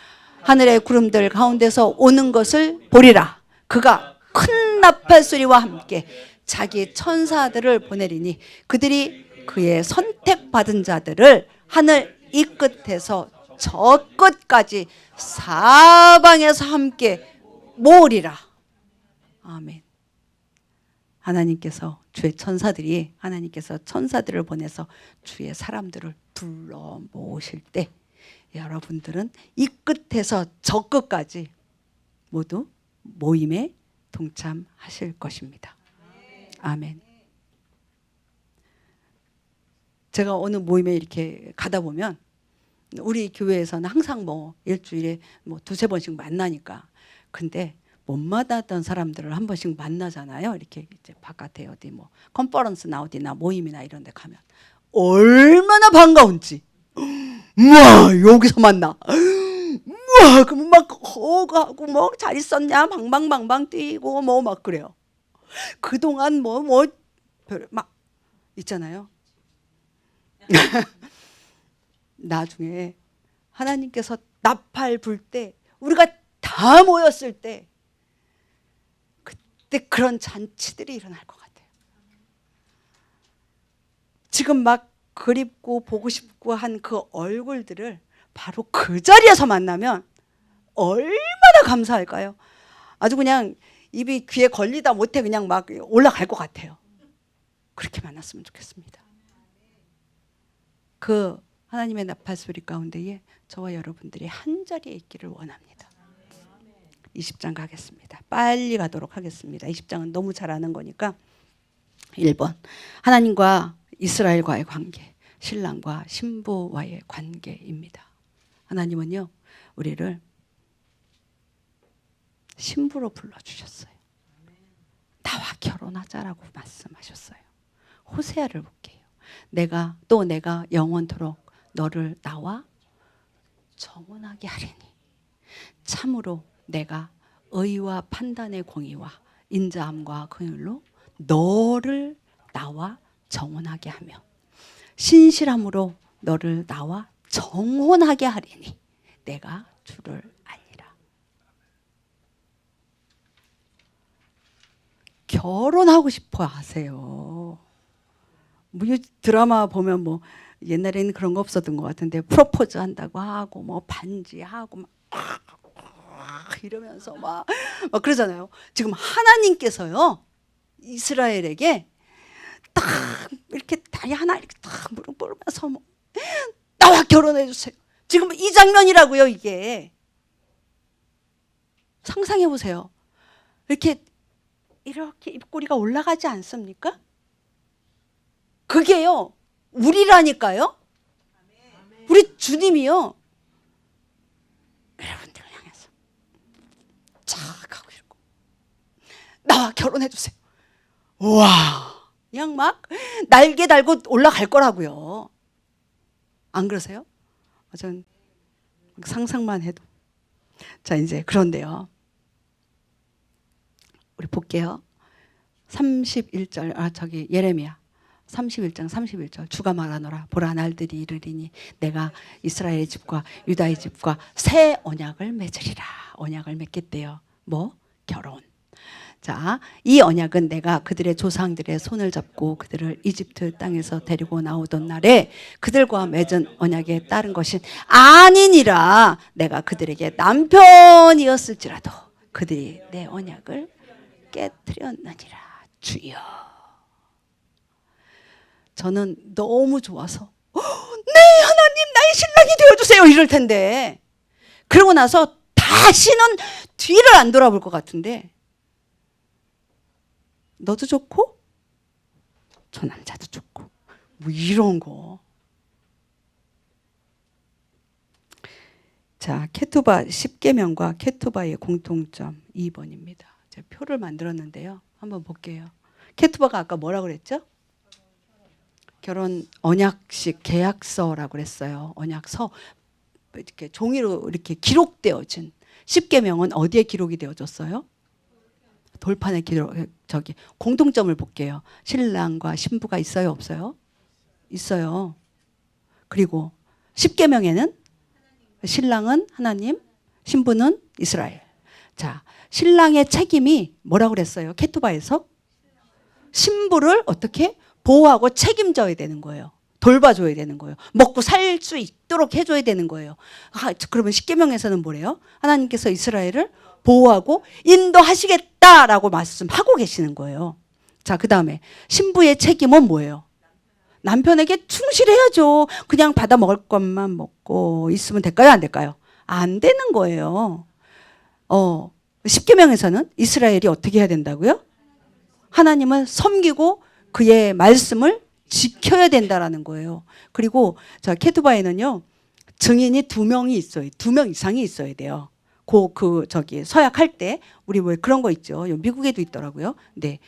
하늘의 구름들 가운데서 오는 것을 보리라. 그가 큰 나팔 소리와 함께 자기 천사들을 보내리니 그들이 그의 선택받은 자들을 하늘 이 끝에서 저 끝까지 사방에서 함께 모으리라. 아멘. 하나님께서 주의 천사들이 하나님께서 천사들을 보내서 주의 사람들을 불러 모으실 때 여러분들은 이 끝에서 저 끝까지 모두 모임에 동참하실 것입니다. 아멘. 제가 어느 모임에 이렇게 가다 보면 우리 교회에서는 항상 뭐 일주일에 뭐 두세 번씩 만나니까, 근데 못 만났던 사람들을 한 번씩 만나잖아요. 이렇게 이제 바깥에 어디 뭐 컨퍼런스나 어디나 모임이나 이런 데 가면 얼마나 반가운지. 우와, 여기서 만나. 우와, 그럼 막 허가하고 뭐 잘 있었냐 방방방방 뛰고 뭐 막 그래요. 그동안 뭐 막 있잖아요. 나중에 하나님께서 나팔 불 때 우리가 다 모였을 때 그때 그런 잔치들이 일어날 것 같아요. 지금 막 그립고 보고 싶고 한 그 얼굴들을 바로 그 자리에서 만나면 얼마나 감사할까요? 아주 그냥 입이 귀에 걸리다 못해 그냥 막 올라갈 것 같아요. 그렇게 만났으면 좋겠습니다. 그 하나님의 나팔 소리 가운데에 저와 여러분들이 한 자리에 있기를 원합니다. 20장 가겠습니다. 빨리 가도록 하겠습니다. 20장은 너무 잘 아는 거니까. 1번, 하나님과 이스라엘과의 관계, 신랑과 신부와의 관계입니다. 하나님은요, 우리를 신부로 불러주셨어요. 나와 결혼하자라고 말씀하셨어요. 호세아를 볼게요. 내가 영원토록 너를 나와 정혼하게 하리니 참으로 내가 의와 판단의 공의와 인자함과 긍휼로 너를 나와 정혼하게 하며 신실함으로 너를 나와 정혼하게 하리니 내가 주를 알리라. 결혼하고 싶어 하세요. 뭐 드라마 보면 뭐 옛날에는 그런 거 없었던 것 같은데 프로포즈 한다고 하고 뭐 반지하고 막 이러면서 막 그러잖아요. 지금 하나님께서요 이스라엘에게 딱 이렇게 다리 하나 이렇게 딱 무릎 꿇으면서 뭐 나와 결혼해 주세요. 지금 이 장면이라고요. 이게 상상해 보세요. 이렇게 입꼬리가 올라가지 않습니까? 그게요 우리라니까요. 우리 주님이요 여러분들을 향해서 쫙 하고 있고 나와 결혼해 주세요. 와, 그냥 막 날개 달고 올라갈 거라고요. 안 그러세요? 전 상상만 해도. 자, 이제 그런데요, 우리 볼게요. 31절 예레미야 31장 31절 주가 말하노라 보라 날들이 이르리니 내가 이스라엘의 집과 유다의 집과 새 언약을 맺으리라. 언약을 맺겠대요. 뭐? 결혼. 자, 이 언약은 내가 그들의 조상들의 손을 잡고 그들을 이집트 땅에서 데리고 나오던 날에 그들과 맺은 언약에 따른 것이 아니니라. 내가 그들에게 남편이었을지라도 그들이 내 언약을 깨뜨렸느니라. 주여. 저는 너무 좋아서 네 하나님 나의 신랑이 되어주세요 이럴 텐데 그러고 나서 다시는 뒤를 안 돌아볼 것 같은데 너도 좋고 저 남자도 좋고 뭐 이런 거. 자, 케투바 10계명과 케투바의 공통점 2번입니다. 제가 표를 만들었는데요. 한번 볼게요. 케투바가 아까 뭐라고 그랬죠? 결혼 언약식 계약서라고 그랬어요. 언약서 이렇게 종이로 이렇게 기록되어진 10계명은 어디에 기록이 되어졌어요? 돌판에 기록. 저기 공통점을 볼게요. 신랑과 신부가 있어요, 없어요? 있어요. 그리고 10계명에는 신랑은 하나님, 신부는 이스라엘. 자, 신랑의 책임이 뭐라고 그랬어요? 케투바에서 신부를 어떻게 보호하고 책임져야 되는 거예요. 돌봐줘야 되는 거예요. 먹고 살 수 있도록 해줘야 되는 거예요. 그러면 10계명에서는 뭐래요? 하나님께서 이스라엘을 보호하고 인도하시겠다라고 말씀하고 계시는 거예요. 자, 그 다음에 신부의 책임은 뭐예요? 남편에게 충실해야죠. 그냥 받아 먹을 것만 먹고 있으면 될까요? 안 될까요? 안 되는 거예요. 10계명에서는 이스라엘이 어떻게 해야 된다고요? 하나님을 섬기고 그의 말씀을 지켜야 된다라는 거예요. 그리고 자, 케투바에는요 증인이 2명이 있어요. 2명 이상이 있어야 돼요. 저기 서약할 때 우리 뭐 그런 거 있죠. 미국에도 있더라고요. 네,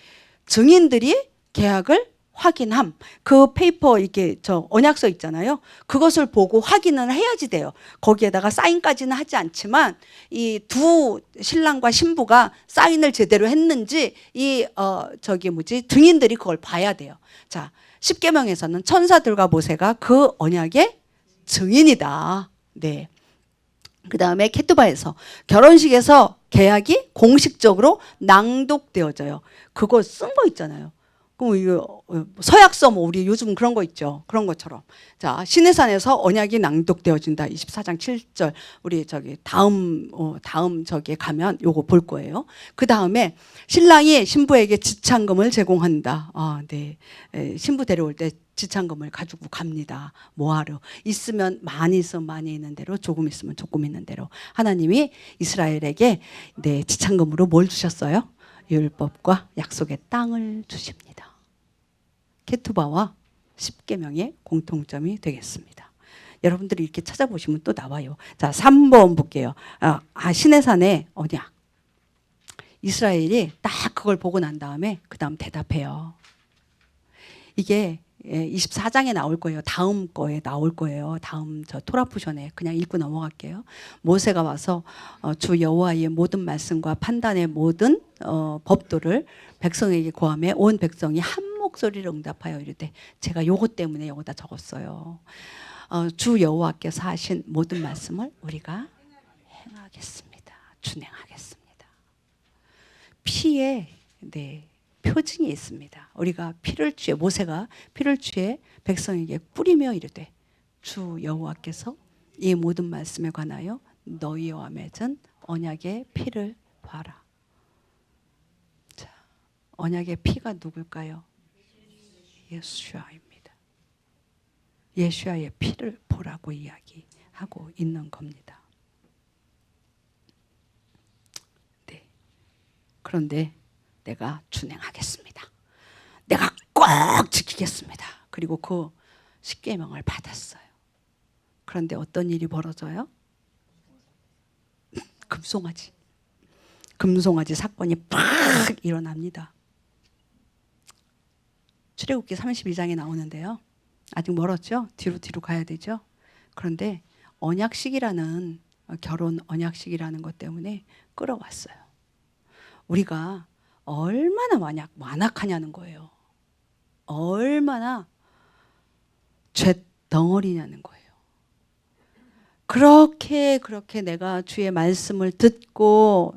증인들이 계약을 확인함. 그 페이퍼 이렇게 저 언약서 있잖아요. 그것을 보고 확인을 해야지 돼요. 거기에다가 사인까지는 하지 않지만 이 두 신랑과 신부가 사인을 제대로 했는지 증인들이 그걸 봐야 돼요. 자, 10계명에서는 천사들과 모세가 그 언약의 증인이다. 네. 그 다음에 케투바에서 결혼식에서 계약이 공식적으로 낭독되어져요. 그거 쓴 거 있잖아요. 그럼 이거 서약서 뭐 우리 요즘 그런 거 있죠. 그런 것처럼. 자, 시내산에서 언약이 낭독되어진다. 24장 7절. 우리 저기 다음 저기에 가면 요거 볼 거예요. 그 다음에 신랑이 신부에게 지참금을 제공한다. 네. 신부 데려올 때 지참금을 가지고 갑니다. 뭐하러? 있으면 많이 있으면 많이 있는 대로, 조금 있으면 조금 있는 대로. 하나님이 이스라엘에게 네, 지참금으로 뭘 주셨어요? 율법과 약속의 땅을 주십니다. 케투바와 10계명의 공통점이 되겠습니다. 여러분들이 이렇게 찾아보시면 또 나와요. 자, 3번 볼게요. 시내산의 언약. 이스라엘이 딱 그걸 보고 난 다음에 그 다음 대답해요. 이게 24장에 나올 거예요. 다음 거에 나올 거예요. 다음 저 토라푸션에 그냥 읽고 넘어갈게요. 모세가 와서 주 여호와의 모든 말씀과 판단의 모든 법도를 백성에게 고하매 온 백성이 한 목소리로 응답하여 이르되 제가 요것 때문에 여기다 적었어요. 주 여호와께서 하신 모든 말씀을 우리가 행하겠습니다. 준행하겠습니다. 피에 네. 표징이 있습니다. 우리가 모세가 피를 취해 백성에게 뿌리며 이르되 주 여호와께서 이 모든 말씀에 관하여 너희와 맺은 언약의 피를 봐라. 자, 언약의 피가 누굴까요? 예수아입니다. 예수아의 피를 보라고 이야기하고 있는 겁니다. 네. 그런데 내가 준행하겠습니다. 내가 꼭 지키겠습니다. 그리고 그 10계명을 받았어요. 그런데 어떤 일이 벌어져요? 금송아지 사건이 팍 일어납니다. 출애굽기 32장에 나오는데요. 아직 멀었죠? 뒤로 가야 되죠? 그런데 언약식이라는 결혼 언약식이라는 것 때문에 끌어왔어요. 우리가 얼마나 완악하냐는 거예요. 얼마나 죄덩어리냐는 거예요. 그렇게 내가 주의 말씀을 듣고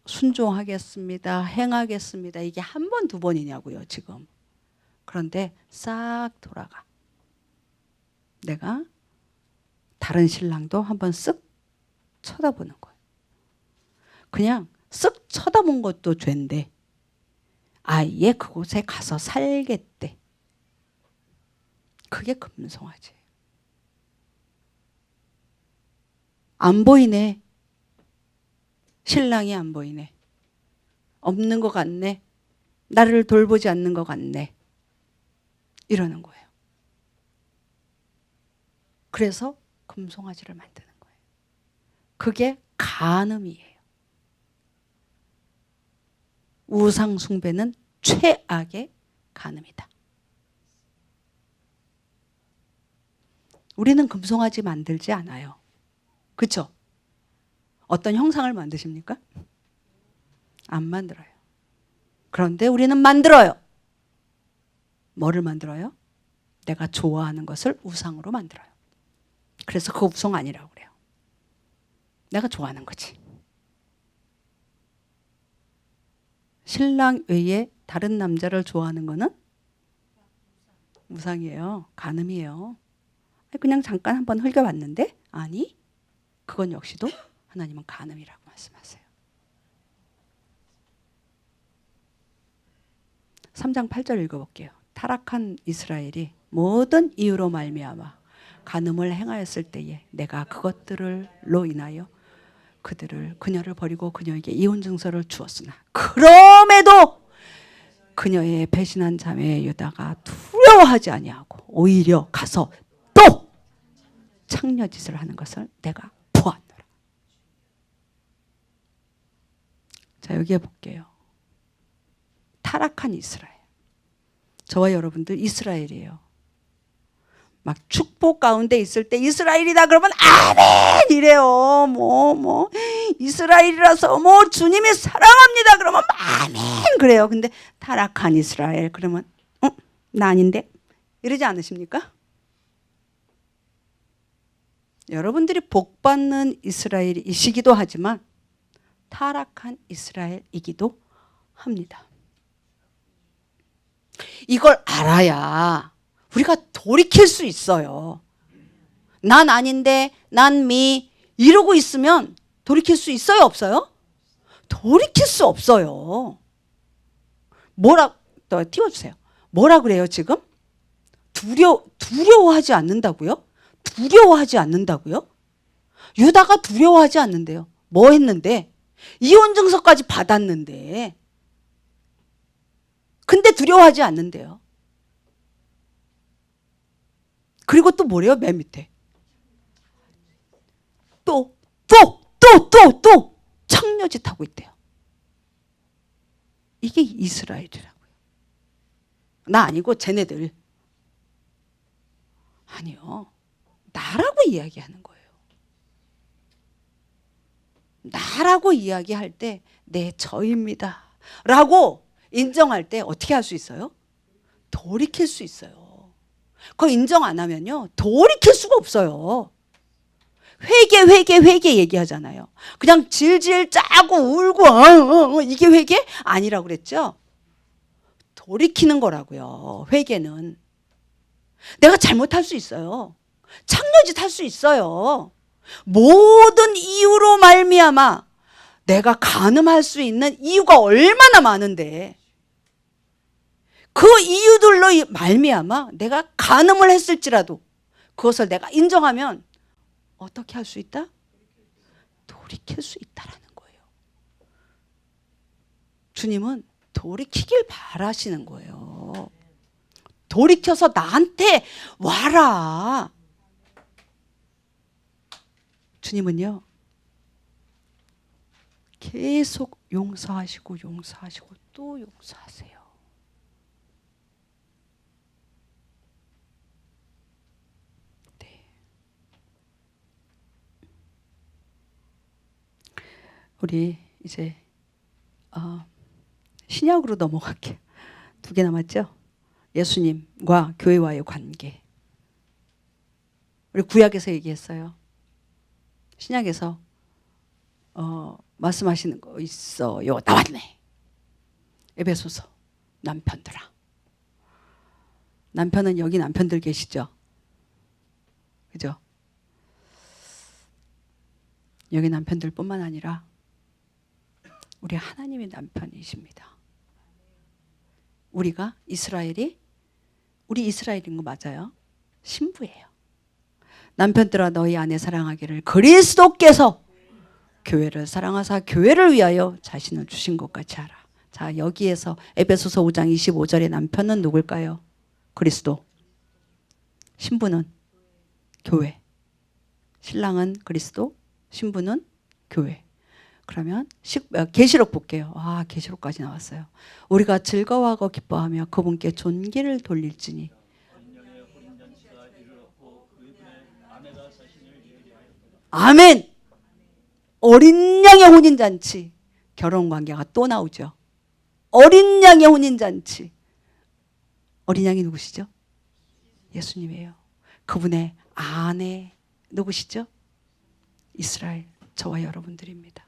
순종하겠습니다. 행하겠습니다. 이게 한 번, 두 번이냐고요, 지금. 그런데 싹 돌아가. 내가 다른 신랑도 한번 쓱 쳐다보는 거예요. 그냥 쓱 쳐다본 것도 죄인데 아예 그곳에 가서 살겠대. 그게 금송아지예요. 안 보이네. 신랑이 안 보이네. 없는 것 같네. 나를 돌보지 않는 것 같네. 이러는 거예요. 그래서 금송아지를 만드는 거예요. 그게 간음이에요. 우상 숭배는 최악의 간음이다. 우리는 금송아지 만들지 않아요. 그렇죠? 어떤 형상을 만드십니까? 안 만들어요. 그런데 우리는 만들어요. 뭐를 만들어요? 내가 좋아하는 것을 우상으로 만들어요. 그래서 그거 우상 아니라고 그래요. 내가 좋아하는 거지. 신랑 외에 다른 남자를 좋아하는 거는 우상이에요. 간음이에요. 그냥 잠깐 한번 흘겨봤는데 아니, 그건 역시도 하나님은 간음이라고 말씀하세요. 3장 8절 읽어볼게요. 타락한 이스라엘이 모든 이유로 말미암아 간음을 행하였을 때에 내가 그것들로 인하여 그녀를 버리고 그녀에게 이혼 증서를 주었으나 그럼에도 그녀의 배신한 자매 유다가 두려워하지 아니하고 오히려 가서 또 창녀짓을 하는 것을 내가 보았노라. 자, 여기에 볼게요. 타락한 이스라엘. 저와 여러분들 이스라엘이에요. 막 축복 가운데 있을 때 이스라엘이다 그러면 아멘 이래요. 이스라엘이라서 주님이 사랑합니다 그러면 아멘 그래요. 근데 타락한 이스라엘 그러면 나 아닌데 이러지 않으십니까? 여러분들이 복받는 이스라엘이시기도 하지만 타락한 이스라엘이기도 합니다. 이걸 알아야 우리가 돌이킬 수 있어요. 난 아닌데 난 이러고 있으면 돌이킬 수 있어요, 없어요? 돌이킬 수 없어요. 띄워주세요. 뭐라 그래요 지금? 두려워하지 않는다고요? 두려워하지 않는다고요? 유다가 두려워하지 않는데요. 뭐 했는데? 이혼 증서까지 받았는데. 근데 두려워하지 않는데요. 그리고 또 뭐래요? 맨 밑에. 또 창녀짓 하고 있대요. 이게 이스라엘이라고요. 나 아니고 쟤네들. 아니요. 나라고 이야기하는 거예요. 나라고 이야기할 때 네, 저입니다. 라고 인정할 때 어떻게 할 수 있어요? 돌이킬 수 있어요. 그거 인정 안 하면요. 돌이킬 수가 없어요. 회개 얘기하잖아요. 그냥 질질 짜고 울고 이게 회개? 아니라고 그랬죠? 돌이키는 거라고요. 회개는. 내가 잘못할 수 있어요. 창녀짓 할 수 있어요. 모든 이유로 말미암아 내가 간음할 수 있는 이유가 얼마나 많은데 그 이유들로 말미암아 내가 간음을 했을지라도 그것을 내가 인정하면 어떻게 할 수 있다? 돌이킬 수 있다라는 거예요. 주님은 돌이키길 바라시는 거예요. 돌이켜서 나한테 와라. 주님은요. 계속 용서하시고 또 용서하세요. 네. 우리 이제 신약으로 넘어갈게요. 2개 남았죠? 예수님과 교회와의 관계. 우리 구약에서 얘기했어요. 신약에서 말씀하시는 거 있어요. 나왔네. 에베소서. 남편들아. 남편은 여기 남편들 계시죠? 그죠? 여기 남편들 뿐만 아니라 우리 하나님의 남편이십니다. 우리 이스라엘인 거 맞아요. 신부예요. 남편들아 너희 아내 사랑하기를 그리스도께서 교회를 사랑하사 교회를 위하여 자신을 주신 것 같이 하라. 자, 여기에서 에베소서 5장 25절의 남편은 누굴까요? 그리스도. 신부는 교회. 신랑은 그리스도, 신부는 교회. 그러면 계시록 볼게요. 계시록까지 나왔어요. 우리가 즐거워하고 기뻐하며 그분께 존귀를 돌릴지니. 아멘. 어린 양의 혼인잔치. 결혼관계가 또 나오죠. 어린 양의 혼인잔치. 어린 양이 누구시죠? 예수님이에요. 그분의 아내 누구시죠? 이스라엘, 저와 여러분들입니다.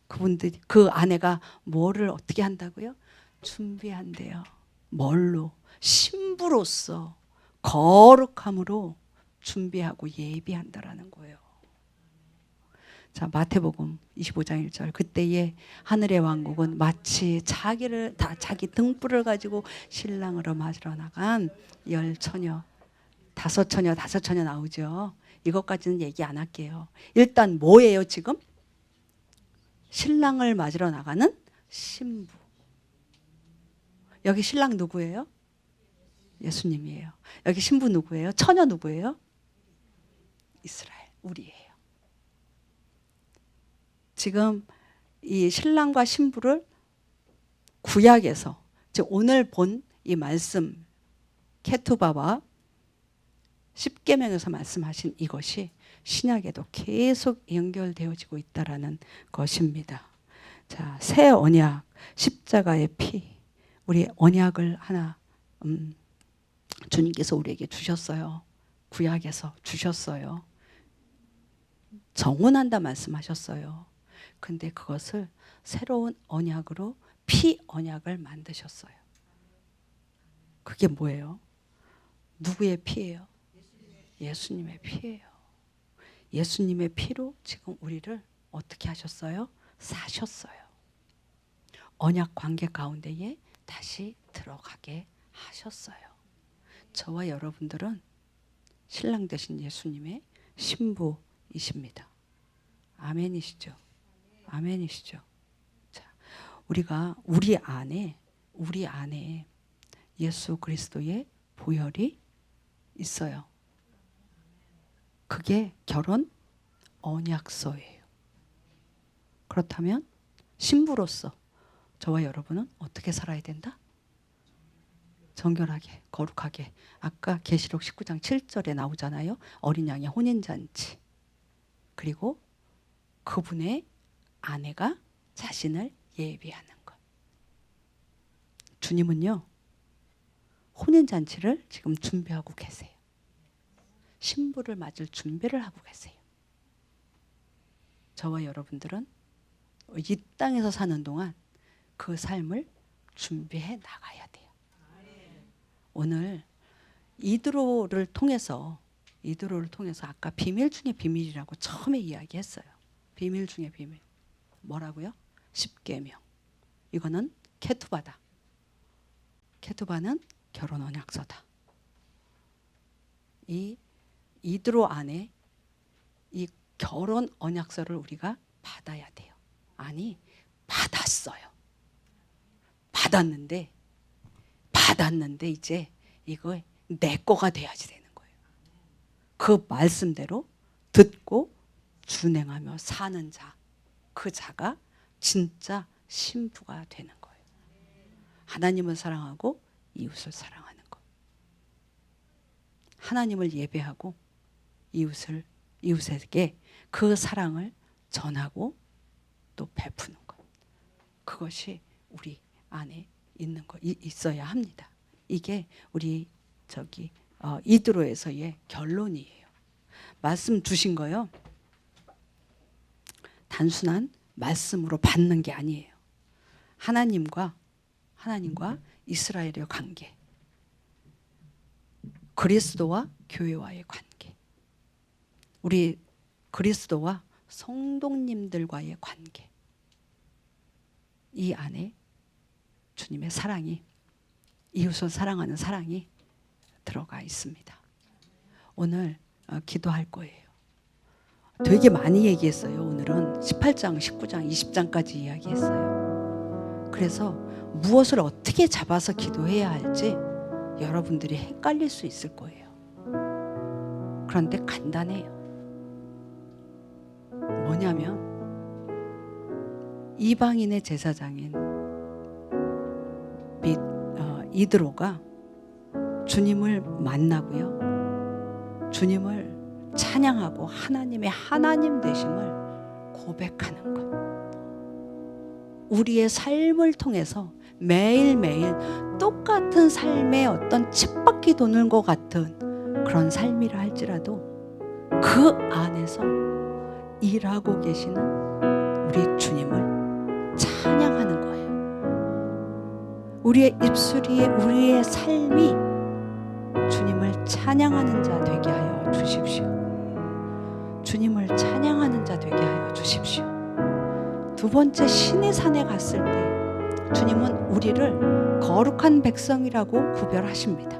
그분들이, 그 아내가 뭐를 어떻게 한다고요? 준비한대요. 뭘로? 신부로서 거룩함으로 준비하고 예비한다라는 거예요. 자, 마태복음 25장 1절. 그때에 하늘의 왕국은 마치 자기 등불을 가지고 신랑으로 맞으러 나간 10처녀, 5처녀 나오죠. 이것까지는 얘기 안 할게요. 일단 뭐예요 지금? 신랑을 맞으러 나가는 신부. 여기 신랑 누구예요? 예수님이에요. 여기 신부 누구예요? 처녀 누구예요? 이스라엘, 우리예요. 지금 이 신랑과 신부를 구약에서, 즉 오늘 본 이 말씀 케투바와 십계명에서 말씀하신 이것이 신약에도 계속 연결되어지고 있다라는 것입니다. 자, 새 언약, 십자가의 피, 우리 언약을 하나 주님께서 우리에게 주셨어요. 구약에서 주셨어요. 정혼한다 말씀하셨어요. 근데 그것을 새로운 언약으로 피 언약을 만드셨어요. 그게 뭐예요? 누구의 피예요? 예수님의 피예요. 예수님의 피로 지금 우리를 어떻게 하셨어요? 사셨어요. 언약 관계 가운데에 다시 들어가게 하셨어요. 저와 여러분들은 신랑 되신 예수님의 신부이십니다. 아멘이시죠? 아멘이시죠? 자, 우리가 우리 안에 예수 그리스도의 보혈이 있어요. 그게 결혼 언약서예요. 그렇다면 신부로서 저와 여러분은 어떻게 살아야 된다? 정결하게, 거룩하게. 아까 계시록 19장 7절에 나오잖아요. 어린 양의 혼인잔치. 그리고 그분의 아내가 자신을 예비하는 것. 주님은요, 혼인잔치를 지금 준비하고 계세요. 신부를 맞을 준비를 하고 계세요. 저와 여러분들은 이 땅에서 사는 동안 그 삶을 준비해 나가야 돼요. 오늘 이드로를 통해서 아까 비밀 중에 비밀이라고 처음에 이야기했어요. 비밀 중에 비밀. 뭐라고요? 십계명. 이거는 케투바다. 케투바는 결혼 언약서다. 이 이드로 안에 이 결혼 언약서를 우리가 받아야 돼요. 아니, 받았어요. 받았는데 이제 이거 내 거가 돼야지 되는 거예요. 그 말씀대로 듣고 준행하며 사는 자, 그 자가 진짜 신부가 되는 거예요. 하나님을 사랑하고 이웃을 사랑하는 것. 하나님을 예배하고 이웃에게 그 사랑을 전하고 또 베푸는 것. 그것이 우리 안에 있어야 합니다. 이게 우리 이드로에서의 결론이에요. 말씀 주신 거요. 단순한 말씀으로 받는 게 아니에요. 하나님과 이스라엘의 관계, 그리스도와 교회와의 관계, 우리 그리스도와 성도님들과의 관계, 이 안에 주님의 사랑이, 이웃을 사랑하는 사랑이 들어가 있습니다. 오늘 기도할 거예요. 되게 많이 얘기했어요. 오늘은 18장, 19장, 20장까지 이야기했어요. 그래서 무엇을 어떻게 잡아서 기도해야 할지 여러분들이 헷갈릴 수 있을 거예요. 그런데 간단해요. 뭐냐면 이방인의 제사장인 이드로가 주님을 만나고요, 주님을 찬양하고 하나님의 하나님 되심을 고백하는 것. 우리의 삶을 통해서 매일매일 똑같은 삶의 어떤 쳇바퀴 도는 것 같은 그런 삶이라 할지라도 그 안에서 일하고 계시는 우리 주님을 찬양하는 거예요. 우리의 입술이, 우리의 삶이 주님을 찬양하는 자 되게 하여 주십시오. 주님을 찬양하는 자 되게 하여 주십시오. 두 번째, 신의 산에 갔을 때 주님은 우리를 거룩한 백성이라고 구별하십니다.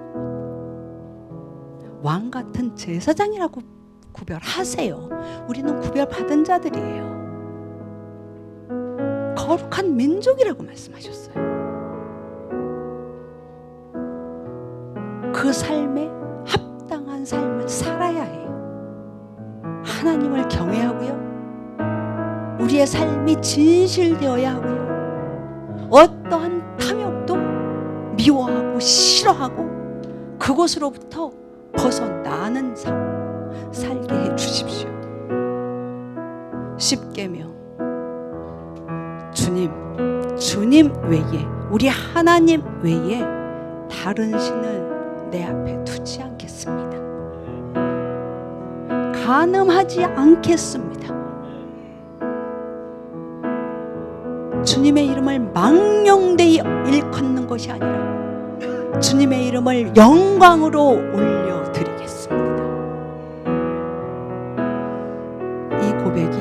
왕 같은 제사장이라고 구별하세요. 우리는 구별받은 자들이에요. 거룩한 민족이라고 말씀하셨어요. 그 삶에 합당한 삶을 살아야 해요. 하나님을 경외하고요, 우리의 삶이 진실되어야 하고요, 어떠한 탐욕도 미워하고 싫어하고 그것으로부터 벗어나는 삶 살게 해 주십시오. 십계명, 주님 외에, 우리 하나님 외에 다른 신을 내 앞에 두지 않겠습니다. 간음하지 않겠습니다. 주님의 이름을 망령되이 일컫는 것이 아니라 주님의 이름을 영광으로 올려드리겠습니다. 이 고백이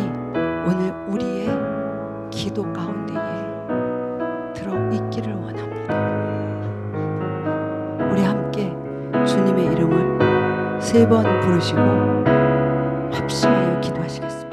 오늘 우리의 기도 가운데에 들어있기를 원합니다. 우리 함께 주님의 이름을 3번 부르시고 합심하여 기도하시겠습니다.